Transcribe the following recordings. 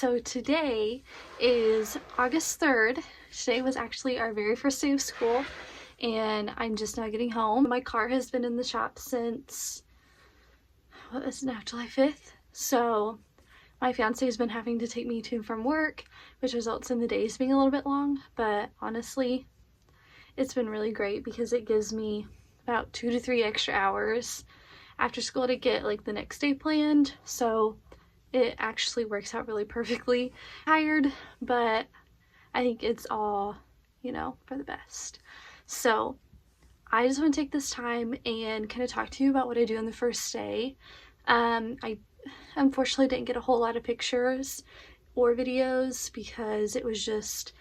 So today is August 3rd. Today was actually our very first day of school, and I'm just now getting home. My car has been in the shop since, what is it now, July 5th? So my fiance has been having to take me to and from work, which results in the days being a little bit long, but honestly, it's been really great because it gives me about 2 to 3 extra hours after school to get like the next day planned. So it actually works out really perfectly. Tired, but I think it's all, for the best. So I just want to take this time and kind of talk to you about what I do on the first day. I unfortunately didn't get a whole lot of pictures or videos because it was just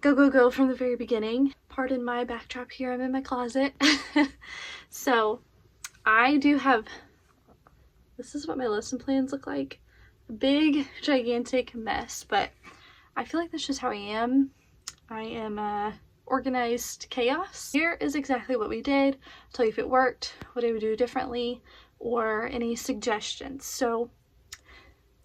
go from the very beginning. Pardon my backdrop here, I'm in my closet. So I do have, this is what my lesson plans look like. A big, gigantic mess, but I feel like that's just how I am. I am organized chaos. Here is exactly what we did. I'll tell you if it worked, what I would do differently, or any suggestions. So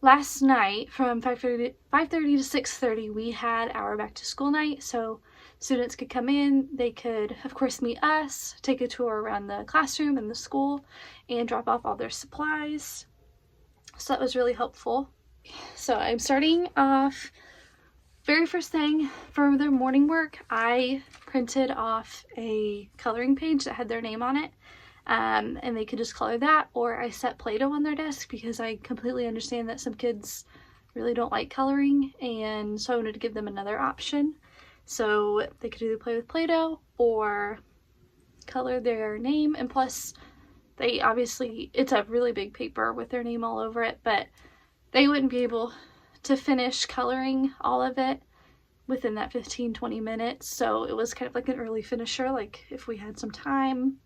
last night from 5:30 to 6:30, we had our back to school night. So students could come in, they could of course meet us, take a tour around the classroom and the school, and drop off all their supplies. So that was really helpful. So I'm starting off, very first thing for their morning work, I printed off a coloring page that had their name on it. And they could just color that, or I set Play-Doh on their desk because I completely understand that some kids really don't like coloring, and so I wanted to give them another option. So they could either play with Play-Doh or color their name, and plus they obviously, it's a really big paper with their name all over it, but they wouldn't be able to finish coloring all of it within that 15-20 minutes, so it was kind of like an early finisher. Like if we had some time,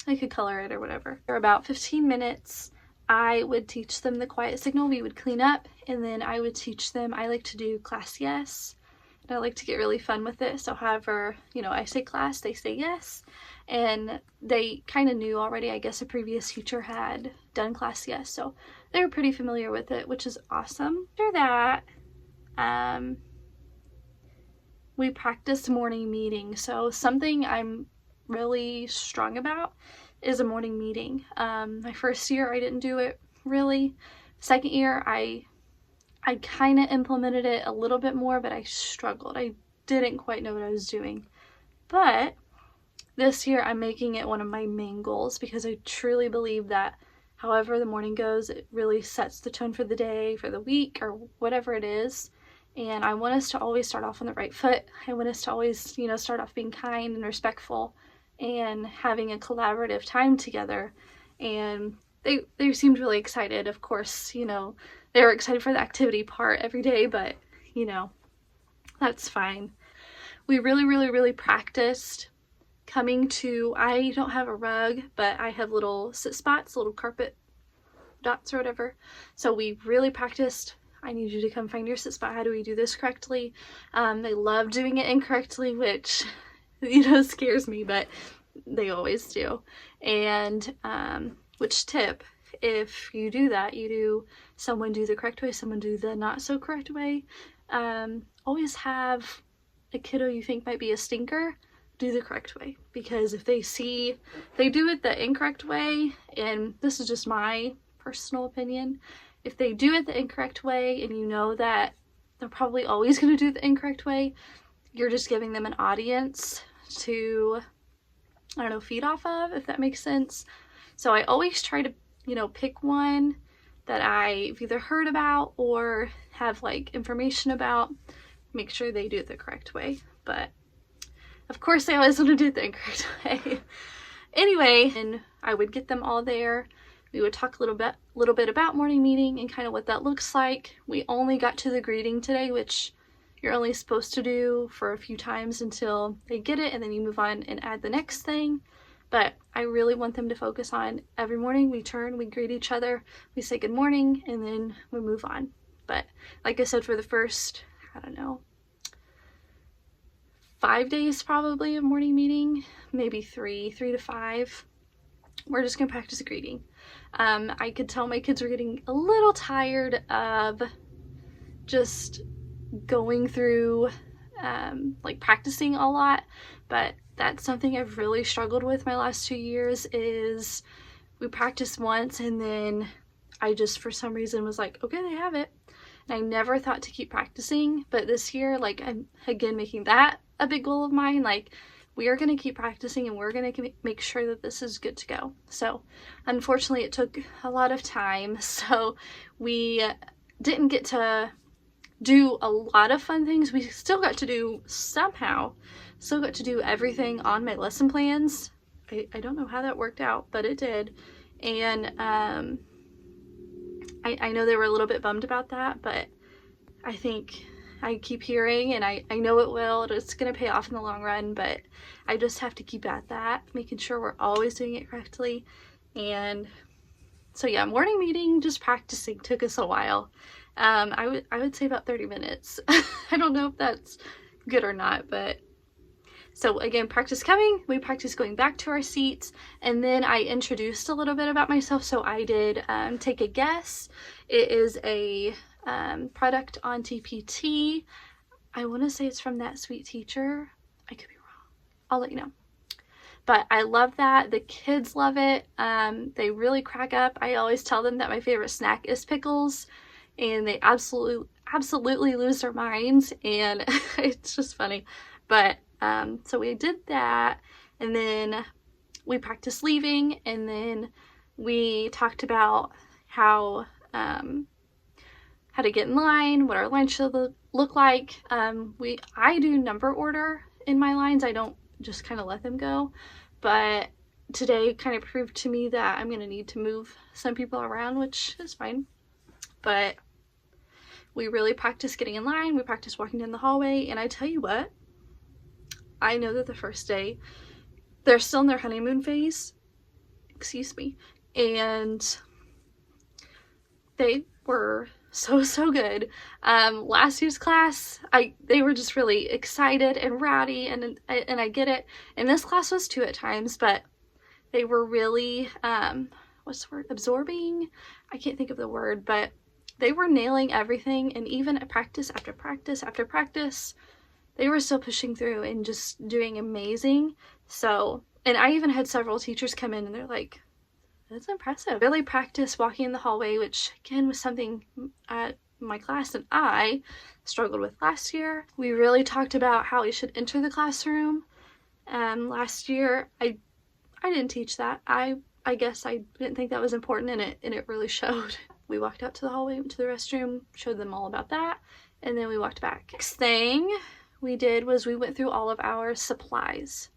I could color it or whatever. For about 15 minutes, I would teach them the quiet signal. We would clean up, and then I would teach them. I like to do class yes, and I like to get really fun with it. So however, I say class, they say yes. And they kind of knew already, I guess a previous teacher had done class yes. So they were pretty familiar with it, which is awesome. After that, we practiced morning meeting. So something I'm really strong about is a morning meeting. My first year I didn't do it really. Second year I kind of implemented it a little bit more, but I struggled. I didn't quite know what I was doing. But this year I'm making it one of my main goals because I truly believe that however the morning goes, it really sets the tone for the day, for the week, or whatever it is. And I want us to always start off on the right foot. I want us to always, start off being kind and respectful and having a collaborative time together. And they seemed really excited. Of course, they were excited for the activity part every day, but that's fine. We really practiced coming to, I don't have a rug, but I have little sit spots, little carpet dots or whatever. So we really practiced. I need you to come find your sit spot. How do we do this correctly? They love doing it incorrectly, which scares me, but they always do. And which tip, if you do that, someone do the correct way, someone do the not so correct way. Always have a kiddo you think might be a stinker do the correct way, because if they do it the incorrect way, and this is just my personal opinion, if they do it the incorrect way and you know that they're probably always going to do it the incorrect way, you're just giving them an audience to, feed off of, if that makes sense. So I always try to, pick one that I've either heard about or have like information about, make sure they do it the correct way. But of course they always want to do it the incorrect way. Anyway, and I would get them all there. We would talk a little bit about morning meeting and kind of what that looks like. We only got to the greeting today, which you're only supposed to do for a few times until they get it, and then you move on and add the next thing. But I really want them to focus on every morning we turn, we greet each other, we say good morning, and then we move on. But like I said, for the first, 5 days probably of morning meeting, maybe 3 to 5, we're just gonna practice a greeting. I could tell my kids were getting a little tired of, the greeting. So I just going through like practicing a lot, but that's something I've really struggled with my last 2 years. Is we practiced once and then I just for some reason was like, okay, they have it. And I never thought to keep practicing, but this year, like, I'm again making that a big goal of mine. Like, we are going to keep practicing and we're going to make sure that this is good to go. So unfortunately it took a lot of time, so we didn't get to do a lot of fun things. We still got to do everything on my lesson plans. I don't know how that worked out, but it did. And I know they were a little bit bummed about that, but I think I keep hearing, and I know it will, it's going to pay off in the long run, but I just have to keep at that, making sure we're always doing it correctly. And so yeah, morning meeting, just practicing, took us a while. I would say about 30 minutes. I don't know if that's good or not, but so again, practice coming, we practiced going back to our seats, and then I introduced a little bit about myself. So I did take a guess. It is a product on TPT. I want to say it's from That Sweet Teacher. I could be wrong. I'll let you know. But I love that. The kids love it. They really crack up. I always tell them that my favorite snack is pickles, and they absolutely lose their minds, and it's just funny. But so we did that, and then we practiced leaving, and then we talked about how to get in line, what our line should look like. I do number order in my lines. I don't just kind of let them go, but today kind of proved to me that I'm going to need to move some people around, which is fine. But we really practiced getting in line. We practiced walking down the hallway, and I tell you what, I know that the first day they're still in their honeymoon phase, excuse me, and they were so good. Last year's class, they were just really excited and rowdy, and I get it. And this class was too at times, but they were really what's the word, absorbing? I can't think of the word, but they were nailing everything, and even at practice after practice after practice, they were still pushing through and just doing amazing. So, and I even had several teachers come in and they're like, that's impressive. Really practice walking in the hallway, which again was something my class and I struggled with last year. We really talked about how we should enter the classroom. Last year, I didn't teach that. I guess I didn't think that was important, and it really showed. We walked out to the hallway, went to the restroom, showed them all about that, and then we walked back. Next thing we did was we went through all of our supplies.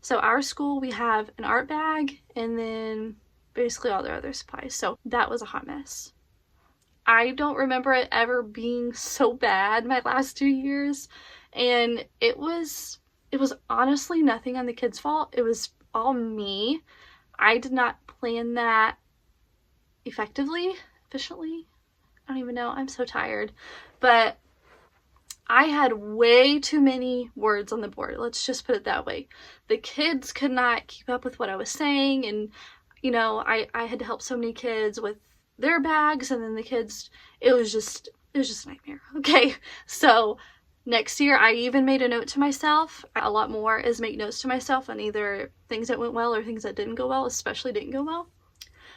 So our school, we have an art bag and then basically all their other supplies. So that was a hot mess. I don't remember it ever being so bad my last 2 years, and it was honestly nothing on the kids' fault. It was all me. I did not plan that efficiently. I don't even know. I'm so tired. But I had way too many words on the board. Let's just put it that way. The kids could not keep up with what I was saying, and you know, I had to help so many kids with their bags, and then the kids, it was just a nightmare. Okay, so next year I even made a note to myself. A lot more is make notes to myself on either things that went well or things that didn't go well, especially didn't go well.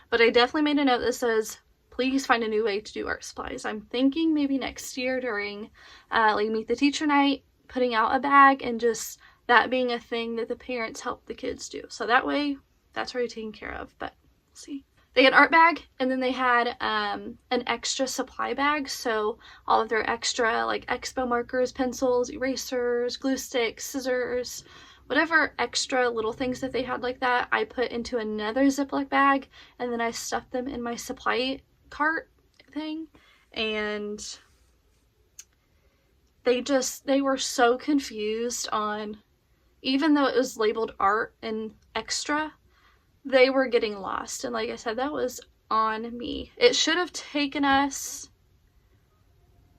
But I definitely made a note that says, please find a new way to do art supplies. I'm thinking maybe next year during like meet the teacher night, putting out a bag, and just that being a thing that the parents help the kids do. So that way, that's already taken care of, but we'll see. They had an art bag, and then they had an extra supply bag. So all of their extra like expo markers, pencils, erasers, glue sticks, scissors, whatever extra little things that they had like that, I put into another Ziploc bag, and then I stuffed them in my supply cart thing. And they were so confused on, even though it was labeled art and extra, they were getting lost. And like I said, that was on me. It should have taken us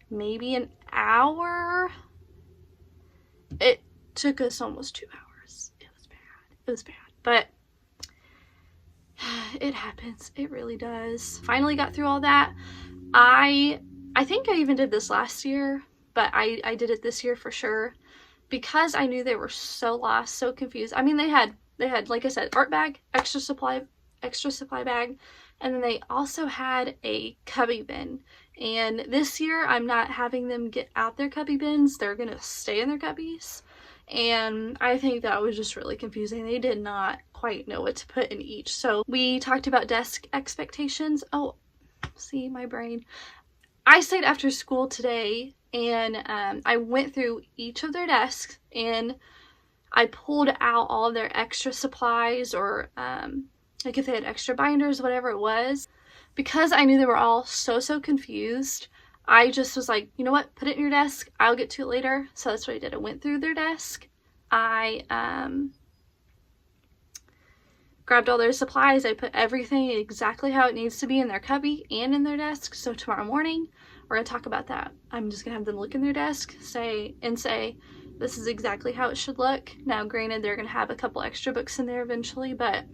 maybe an hour. It took us almost 2 hours. It was bad, but it happens. It really does. Finally got through all that. I I think I even did this last year, but I did it this year for sure because I knew they were so lost, so confused. I mean, they had, like I said, art bag, extra supply bag, and then they also had a cubby bin. And this year I'm not having them get out their cubby bins. They're gonna stay in their cubbies. And I think that was just really confusing. They did not quite know what to put in each. So we talked about desk expectations. Oh, see, my brain. I stayed after school today and I went through each of their desks and I pulled out all of their extra supplies, or like if they had extra binders, whatever it was. Because I knew they were all so confused, I just was like, you know what, put it in your desk, I'll get to it later. So that's what I did. I went through their desk, I grabbed all their supplies, I put everything exactly how it needs to be in their cubby and in their desk. So tomorrow morning we're going to talk about that. I'm just going to have them look in their desk, say, this is exactly how it should look. Now granted, they're going to have a couple extra books in there eventually, but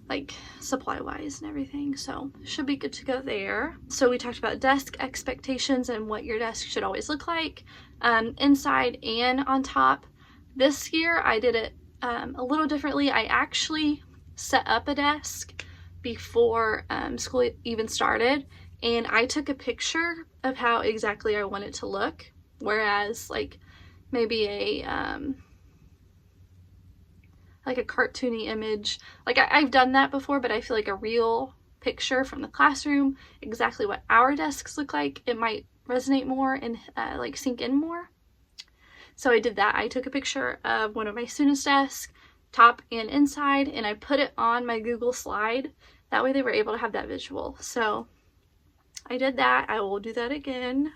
like supply wise and everything, so should be good to go there. So we talked about desk expectations and what your desk should always look like, inside and on top. This year I did it a little differently. I actually set up a desk before school even started, and I took a picture of how exactly I want it to look, whereas like maybe a like a cartoony image, like I've done that before, but I feel like a real picture from the classroom, exactly what our desks look like, it might resonate more and like sink in more. So I did that. I took a picture of one of my students' desks, top and inside, and I put it on my Google slide. That way they were able to have that visual. So I did that. I will do that again.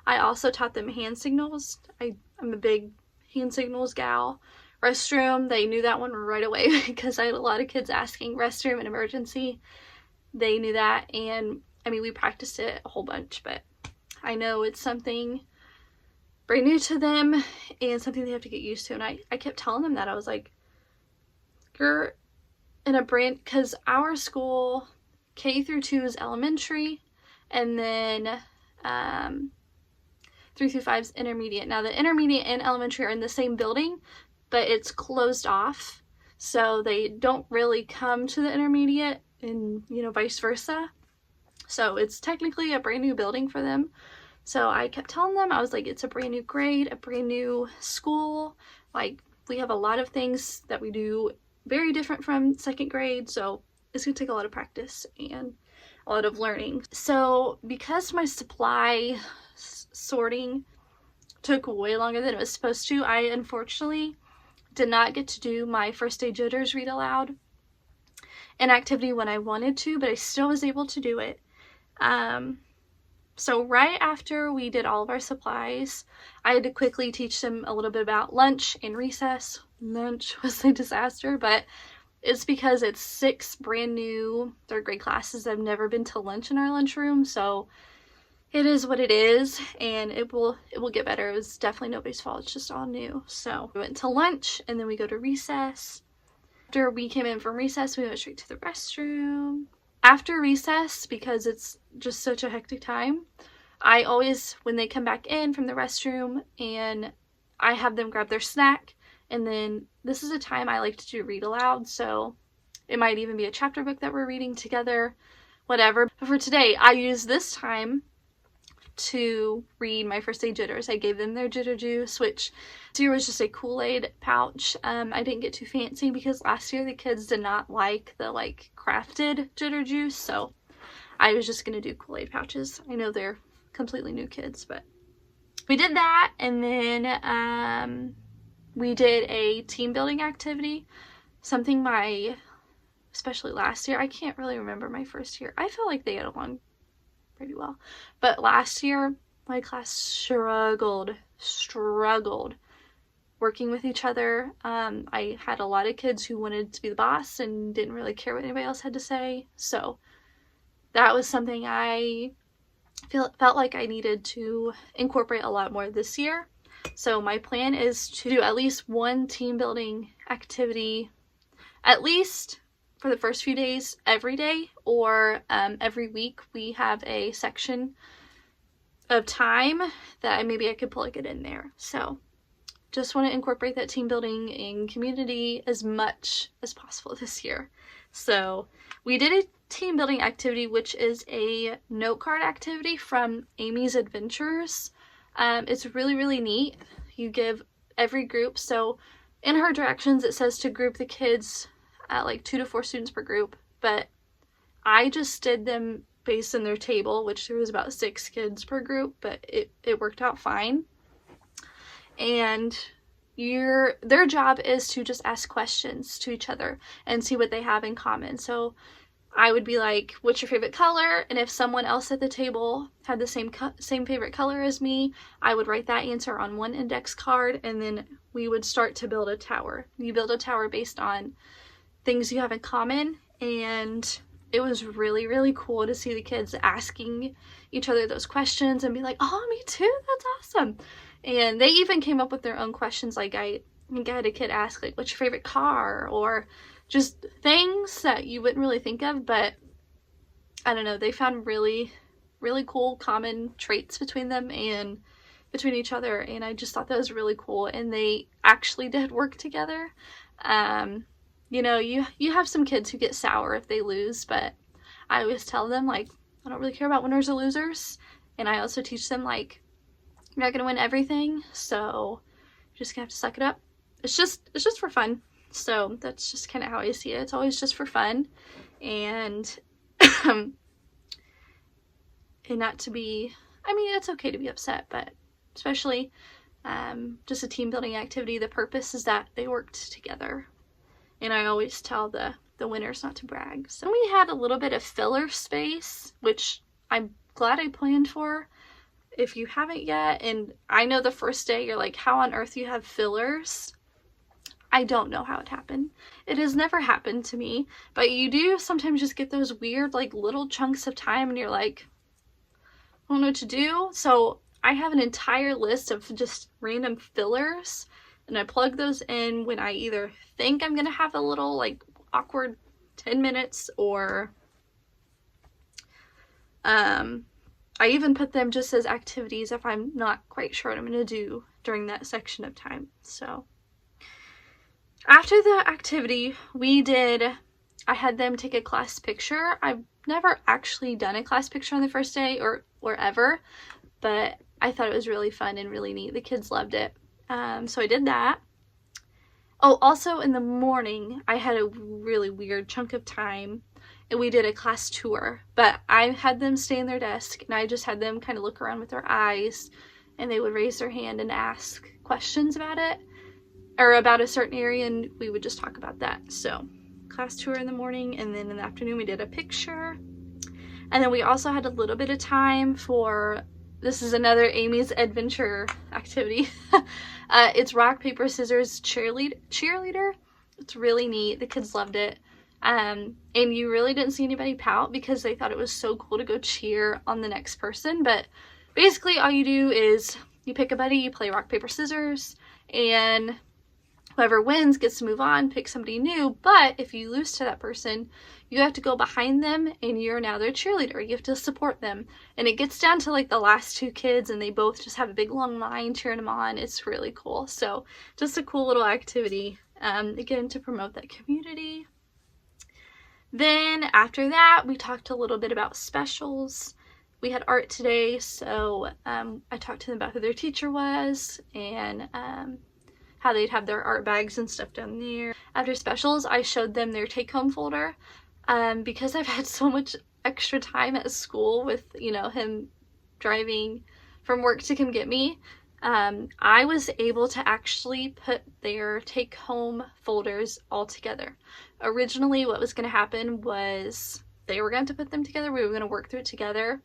I also taught them hand signals. I'm a big hand signals gal. Restroom, they knew that one right away because I had a lot of kids asking restroom and emergency. They knew that, and I mean, we practiced it a whole bunch, but I know it's something brand new to them and something they have to get used to. And I kept telling them that. I was like, you're in a brand, because our school K through 2 is elementary, and then 3 through 5 is intermediate. Now the intermediate and elementary are in the same building, but it's closed off, so they don't really come to the intermediate, and you know, vice versa. So it's technically a brand new building for them. So I kept telling them, I was like, it's a brand new grade, a brand new school. Like, we have a lot of things that we do very different from second grade, so it's gonna take a lot of practice and a lot of learning. So because my supply sorting took way longer than it was supposed to, I unfortunately did not get to do my first day jitters read aloud an activity when I wanted to, but I still was able to do it. So right after we did all of our supplies, I had to quickly teach them a little bit about lunch and recess. Lunch was a disaster, but it's because it's 6 brand new third grade classes that have never been to lunch in our lunchroom, so it is what it is, and it will get better. It was definitely nobody's fault. It's just all new. So we went to lunch, and then we go to recess. After we came in from recess, we went straight to the restroom. After recess, because it's just such a hectic time, I always, when they come back in from the restroom, and I have them grab their snack, and then this is a time I like to do read aloud, so it might even be a chapter book that we're reading together, whatever. But for today, I use this time to read my first day jitters. I gave them their jitter juice, which this year was just a Kool-Aid pouch. I didn't get too fancy because last year the kids did not like the like crafted jitter juice, so I was just gonna do Kool-Aid pouches. I know they're completely new kids, but we did that, and then we did a team building activity, something especially last year, I can't really remember my first year. I felt like they got along pretty well, but last year my class struggled working with each other. I had a lot of kids who wanted to be the boss and didn't really care what anybody else had to say, so that was something I felt like I needed to incorporate a lot more this year. So my plan is to do at least one team building activity at least for the first few days every day, or every week we have a section of time that maybe I could plug it in there. So just want to incorporate that team building and community as much as possible this year. So we did a team building activity, which is a note card activity from Amy's Adventures. It's really, really neat. You give every group, so in her directions it says to group the kids at like 2 to 4 students per group, but I just did them based on their table, which there was about 6 kids per group, but it worked out fine. And their job is to just ask questions to each other and see what they have in common. So I would be like, what's your favorite color? And if someone else at the table had the same favorite color as me, I would write that answer on one index card, and then we would start to build a tower. You build a tower based on things you have in common, and it was really, really cool to see the kids asking each other those questions and be like, oh, me too, that's awesome. And they even came up with their own questions. Like I think I had a kid ask, like, what's your favorite car? Or just things that you wouldn't really think of, but I don't know, they found really, really cool common traits between them and between each other, and I just thought that was really cool. And they actually did work together. You know, you have some kids who get sour if they lose, but I always tell them, like, I don't really care about winners or losers. And I also teach them, like, you're not gonna win everything, so you're just gonna have to suck it up. It's just for fun. So that's just kind of how I see it. It's always just for fun, and and not to be, I mean, it's okay to be upset, but especially just a team building activity, the purpose is that they worked together. And I always tell the winners not to brag. So we had a little bit of filler space, which I'm glad I planned for. If you haven't yet, and I know the first day you're like, how on earth you have fillers? I don't know how it happened. It has never happened to me, but you do sometimes just get those weird, like, little chunks of time and you're like, I don't know what to do. So I have an entire list of just random fillers, and I plug those in when I either think I'm gonna have a little, like, awkward 10 minutes, or I even put them just as activities if I'm not quite sure what I'm gonna do during that section of time. So after the activity, I had them take a class picture. I've never actually done a class picture on the first day or ever, but I thought it was really fun and really neat. The kids loved it. So I did that. Oh, also in the morning, I had a really weird chunk of time, and we did a class tour, but I had them stay in their desk, and I just had them kind of look around with their eyes, and they would raise their hand and ask questions about it, or about a certain area, and we would just talk about that. So class tour in the morning, and then in the afternoon we did a picture. And then we also had a little bit of time for, this is another Amy's Adventure activity. It's rock, paper, scissors cheerleader. It's really neat. The kids loved it. And you really didn't see anybody pout because they thought it was so cool to go cheer on the next person. But basically all you do is you pick a buddy, you play rock, paper, scissors, and whoever wins gets to move on, pick somebody new. But if you lose to that person, you have to go behind them, and you're now their cheerleader. You have to support them. And it gets down to like the last 2 kids, and they both just have a big long line cheering them on. It's really cool. So just a cool little activity, again, to promote that community. Then after that, we talked a little bit about specials. We had art today, so I talked to them about who their teacher was, and how they'd have their art bags and stuff down there. After specials, I showed them their take-home folder, because I've had so much extra time at school with, you know, him driving from work to come get me. I was able to actually put their take-home folders all together. Originally, what was going to happen was they were going to put them together. We were going to work through it together,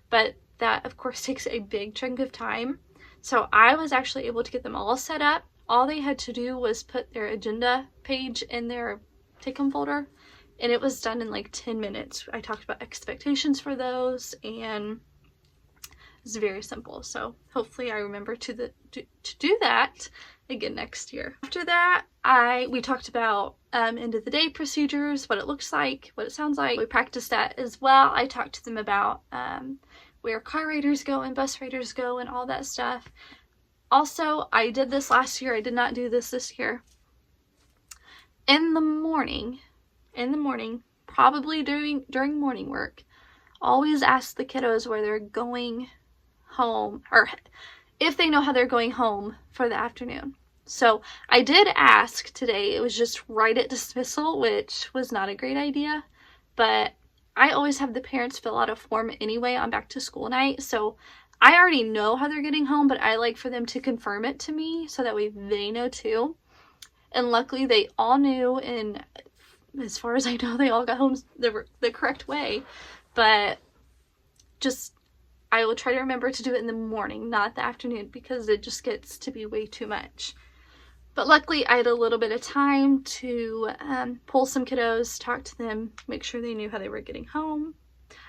but that, of course, takes a big chunk of time. So I was actually able to get them all set up. All they had to do was put their agenda page in their take-home folder, and it was done in like 10 minutes. I talked about expectations for those, and it's very simple. So hopefully I remember to do that again next year. After that, we talked about end of the day procedures, what it looks like, what it sounds like. We practiced that as well. I talked to them about where car riders go and bus riders go and all that stuff. Also, I did this last year. I did not do this year. In the morning, probably during morning work, always ask the kiddos where they're going home, or if they know how they're going home for the afternoon. So I did ask today. It was just right at dismissal, which was not a great idea, but I always have the parents fill out a form anyway on back to school night, so I already know how they're getting home, but I like for them to confirm it to me so that way they know too. And luckily they all knew, and as far as I know, they all got home the correct way. But just, I will try to remember to do it in the morning, not the afternoon, because it just gets to be way too much. But luckily I had a little bit of time to pull some kiddos, talk to them, make sure they knew how they were getting home.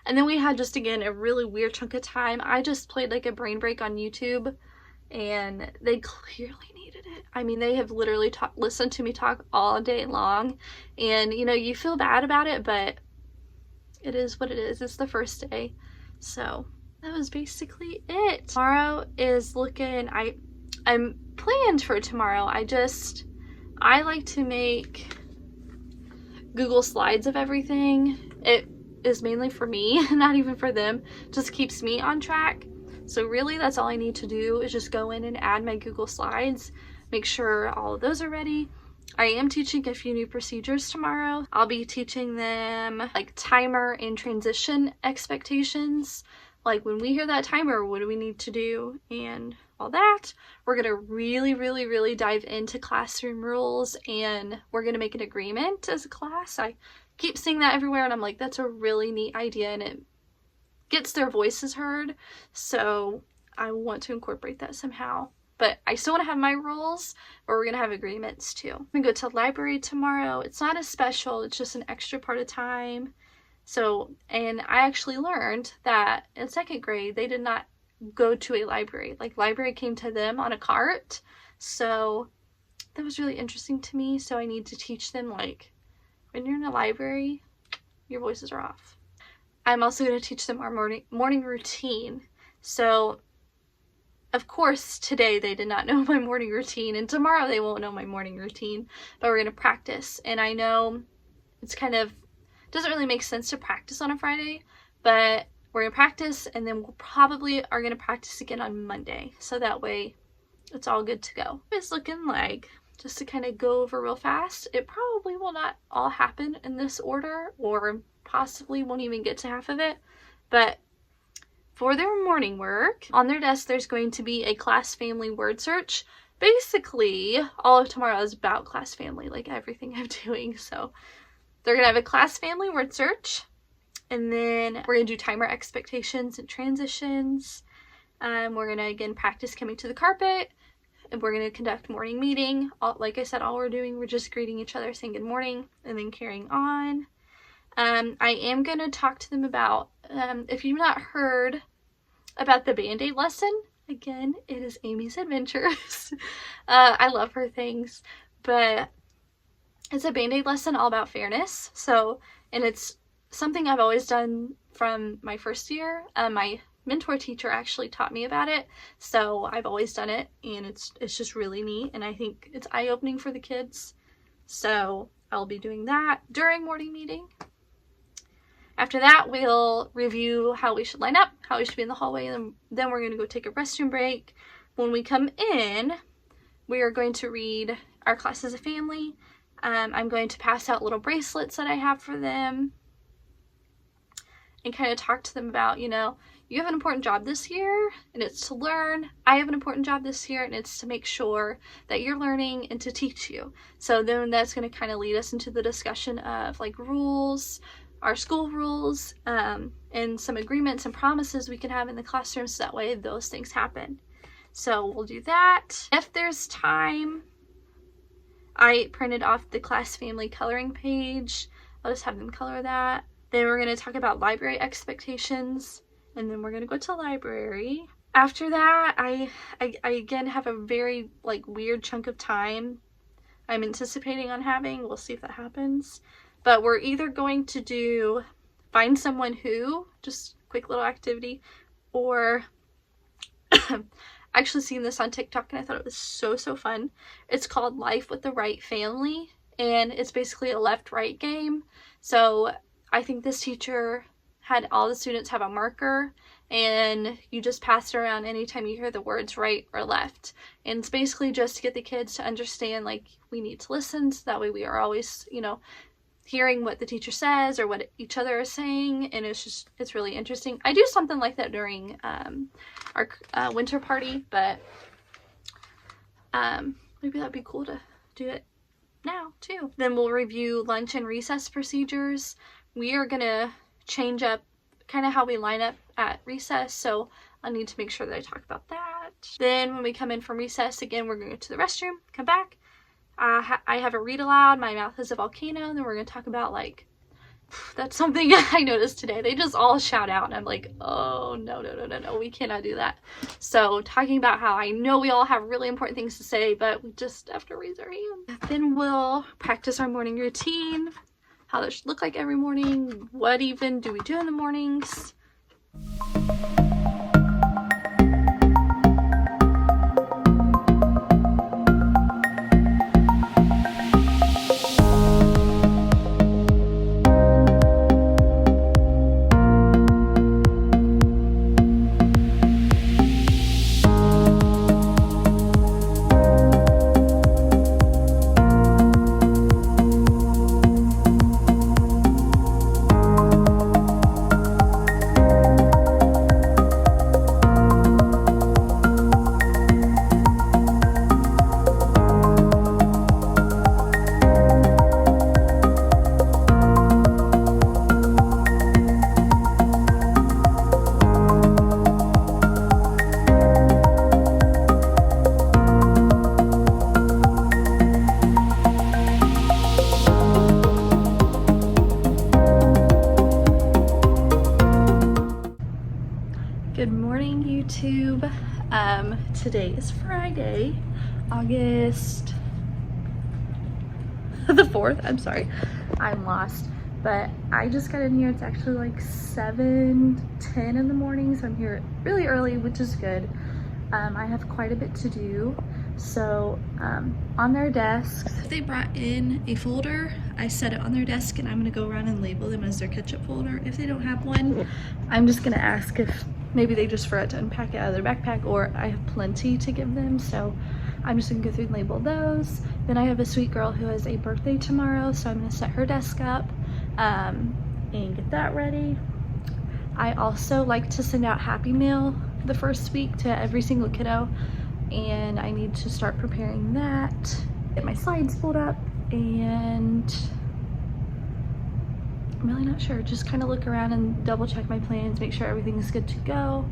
And then we had just, again, a really weird chunk of time. I just played like a brain break on YouTube, and they clearly needed it. I mean, they have literally listened to me talk all day long, and you know, you feel bad about it, but it is what it is. It's the first day. So that was basically it. Tomorrow is looking, I'm planned for tomorrow. I like to make Google Slides of everything. It is mainly for me, not even for them. Just keeps me on track. So really that's all I need to do is just go in and add my Google Slides, make sure all of those are ready. I am teaching a few new procedures tomorrow. I'll be teaching them like timer and transition expectations. Like when we hear that timer, what do we need to do and all that. We're going to really dive into classroom rules, and we're going to make an agreement as a class. I keep seeing that everywhere, and I'm like, that's a really neat idea, and it gets their voices heard, so I want to incorporate that somehow. But I still want to have my rules, but we're going to have agreements too. I'm going to go to the library tomorrow. It's not as special, it's just an extra part of time. So, and I actually learned that in second grade, they did not go to a library. Like, library came to them on a cart. So that was really interesting to me. So I need to teach them, like, when you're in a library, your voices are off. I'm also going to teach them our morning routine. So of course today they did not know my morning routine, and tomorrow they won't know my morning routine, but we're going to practice. And I know it's kind of doesn't really make sense to practice on a Friday, but we're going to practice, and then we'll probably are going to practice again on Monday, so that way it's all good to go. It's looking like, just to kind of go over real fast, it probably will not all happen in this order, or possibly won't even get to half of it, but for their morning work, on their desk there's going to be a class family word search. Basically, all of tomorrow is about class family, like everything I'm doing. So they're going to have a class family word search, and then we're going to do timer expectations and transitions. We're going to, again, practice coming to the carpet, and we're going to conduct morning meeting. Like I said, all we're doing, we're just greeting each other, saying good morning, and then carrying on. I am going to talk to them about, if you've not heard about the Band-Aid lesson, again, it is Amy's Adventures. I love her things, but it's a Band-Aid lesson all about fairness. So, and it's something I've always done from my first year. My mentor teacher actually taught me about it, so I've always done it, and it's just really neat, and I think it's eye-opening for the kids. So I'll be doing that during morning meeting. After that, we'll review how we should line up, how we should be in the hallway, and then we're going to go take a restroom break. When we come in, we are going to read our class as a family. I'm going to pass out little bracelets that I have for them and kind of talk to them about, you know, you have an important job this year, and it's to learn. I have an important job this year, and it's to make sure that you're learning and to teach you. So then that's going to kind of lead us into the discussion of, like, rules, our school rules, and some agreements and promises we can have in the classroom, so that way those things happen. So we'll do that. If there's time, I printed off the class family coloring page. I'll just have them color that. Then we're going to talk about library expectations, and then we're going to go to library. After that, I again have a very like weird chunk of time I'm anticipating on having. We'll see if that happens. But we're either going to do find someone who, just quick little activity, or actually seen this on TikTok and I thought it was so fun. It's called Life with the Right Family, and it's basically a left-right game. So I think this teacher had all the students have a marker, and you just pass it around anytime you hear the words right or left. And it's basically just to get the kids to understand, like, we need to listen, so that way we are always, you know, hearing what the teacher says or what each other is saying. And it's really interesting. I do something like that during our winter party, but maybe that'd be cool to do it now too. Then we'll review lunch and recess procedures. We are gonna change up kind of how we line up at recess, so I need to make sure that I talk about that. Then when we come in from recess, again, we're going to go to the restroom, come back. I have a read aloud, my mouth is a volcano. Then we're going to talk about, like, that's something I noticed today. They just all shout out and I'm like, oh no, we cannot do that. So talking about how I know we all have really important things to say, but we just have to raise our hand. Then we'll practice our morning routine, how that should look like every morning, what even do we do in the mornings. Good morning, YouTube. Today is Friday, August the 4th. I'm sorry, I'm lost. But I just got in here. It's actually like 7:10 in the morning, so I'm here really early, which is good. I have quite a bit to do. So on their desks, they brought in a folder. I set it on their desk and I'm gonna go around and label them as their ketchup folder. If they don't have one, I'm just gonna ask if maybe they just forgot to unpack it out of their backpack, or I have plenty to give them. So I'm just gonna go through and label those. Then I have a sweet girl who has a birthday tomorrow, so I'm gonna set her desk up and get that ready. I also like to send out Happy Meal the first week to every single kiddo, and I need to start preparing that. Get my slides pulled up, and I'm really not sure. Just kind of look around and double check my plans, make sure everything's good to go,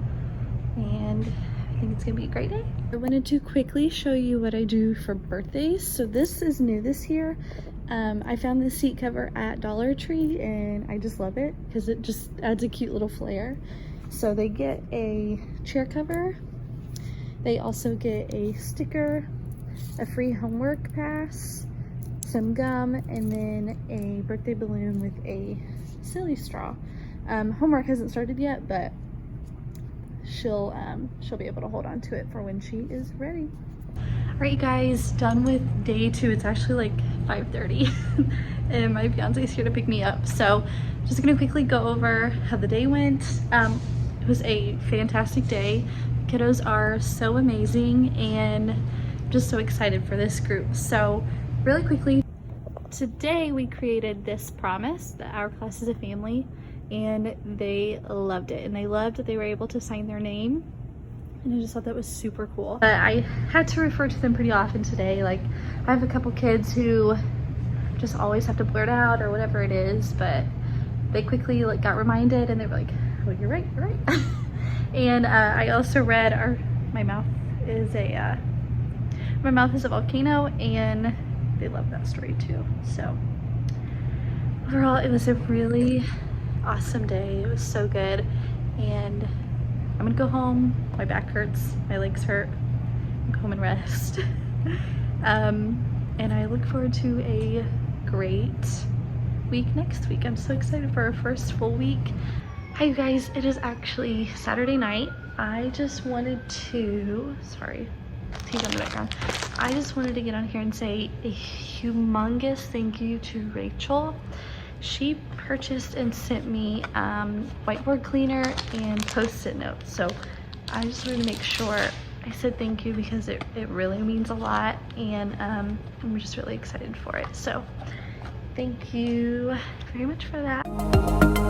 and I think it's gonna be a great day. I wanted to quickly show you what I do for birthdays. So this is new this year. I found this seat cover at Dollar Tree and I just love it because it just adds a cute little flair. So they get a chair cover, they also get a sticker, a free homework pass, some gum, and then a birthday balloon with a silly straw. Homework hasn't started yet, but she'll be able to hold on to it for when she is ready. All right, you guys, done with day 2. It's actually like 5:30 and my fiance is here to pick me up. So just gonna quickly go over how the day went. It was a fantastic day. Kiddos are so amazing and I'm just so excited for this group. So really quickly, today we created this promise that our class is a family, and they loved it, and they loved that they were able to sign their name, and I just thought that was super cool. But I had to refer to them pretty often today. Like, I have a couple kids who just always have to blurt out or whatever it is, but they quickly like got reminded and they were like, oh, you're right. And I also read my mouth is a volcano, and they love that story too. So overall, it was a really awesome day. It was so good, and I'm gonna go home. My back hurts, my legs hurt. I'm gonna go home and rest. And I look forward to a great week next week. I'm so excited for our first full week. Hi you guys, it is actually Saturday night. I just wanted to, sorry, TV on the background. I just wanted to get on here and say a humongous thank you to Rachel. She purchased and sent me whiteboard cleaner and post-it notes. So I just wanted to make sure I said thank you because it really means a lot, and I'm just really excited for it. So thank you very much for that.